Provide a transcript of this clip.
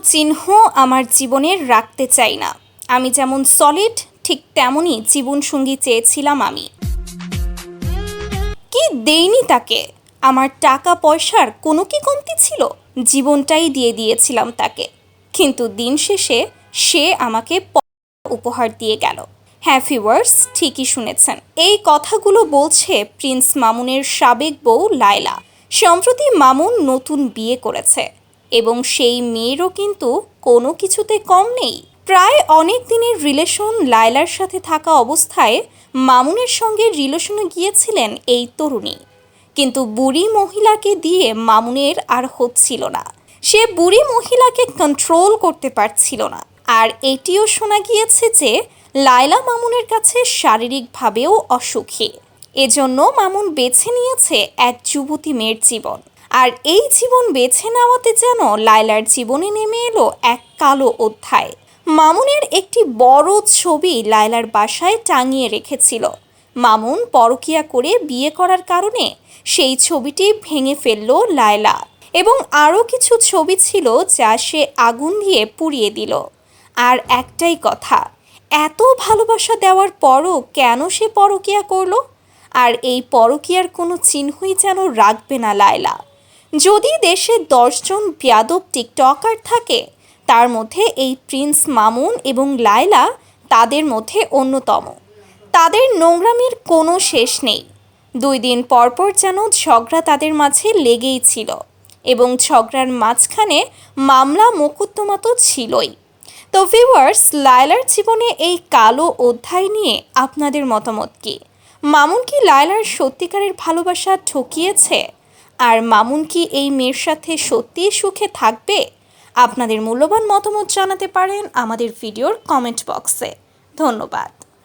চিহ্ন আমার জীবনের রাখতে চাই না। আমি যেমন সলিড ঠিক তেমনই জীবনসঙ্গী চেয়েছিলাম আমি। কি দেইনি তাকে? আমার টাকা পয়সার কোনো কি কমতি ছিল? জীবনটাই দিয়ে দিয়েছিলাম তাকে, কিন্তু দিন শেষে সে আমাকে উপহার দিয়ে গেল। হ্যাঁ ভিউয়ার্স, ঠিকই শুনেছেন, এই কথাগুলো বলছে প্রিন্স মামুনের সাবেক বউ লায়লা। সম্প্রতি মামুন নতুন বিয়ে করেছে এবং সেই মেয়েরও কিন্তু কোনো কিছুতে কম নেই। প্রায় অনেক দিনের রিলেশন লায়লার সাথে থাকা অবস্থায় মামুনের সঙ্গে রিলেশনে গিয়েছিলেন এই তরুণী, কিন্তু বুড়ি মহিলাকে দিয়ে মামুনের আর হচ্ছিল না। সে বুড়ি মহিলাকে কন্ট্রোল করতে পারছিল না। আর এটিও শোনা গিয়েছে যে লায়লা মামুনের কাছে শারীরিকভাবেও অসুখী। এজন্য মামুন বেছে নিয়েছে এক যুবতী মেয়ের জীবন। আর এই জীবন বেছে নেওয়াতে যেন লায়লার জীবনে নেমে এলো এক কালো অধ্যায়। মামুনের একটি বড় ছবি লায়লার বাসায় টাঙিয়ে রেখেছিল। মামুন পরকীয়া করে বিয়ে করার কারণে সেই ছবিটি ভেঙে ফেলল লায়লা, এবং আরও কিছু ছবি ছিল যা সে আগুন দিয়ে পুড়িয়ে দিল। আর একটাই কথা, এত ভালোবাসা দেওয়ার পরও কেন সে পরকীয়া করলো? আর এই পরকীয়ার কোনো চিহ্নই যেন রাখবে না লায়লা। যদি দেশে 10 জন বেয়াদব টিকটকার থাকে, তার মধ্যে এই প্রিন্স মামুন এবং লায়লা তাদের মধ্যে অন্যতম। তাদের নোংরামির কোনো শেষ নেই। 2 দিন পরপর যেন ঝগড়া তাদের মাঝে লেগেই ছিল, এবং ঝগড়ার মাঝখানে মামলা মোকদ্দমা তো ছিলই। তো ভিউয়ার্স, লায়লার জীবনে এই কালো অধ্যায় নিয়ে আপনাদের মতামত কি? মামুন কি লায়লার সত্যিকারের ভালোবাসা ঠকিয়েছে? আর মামুন কি এই মেয়ের সাথে সত্যিই সুখে থাকবে? আপনাদের মূল্যবান মতামত জানাতে পারেন আমাদের ভিডিওর কমেন্ট বক্সে। ধন্যবাদ।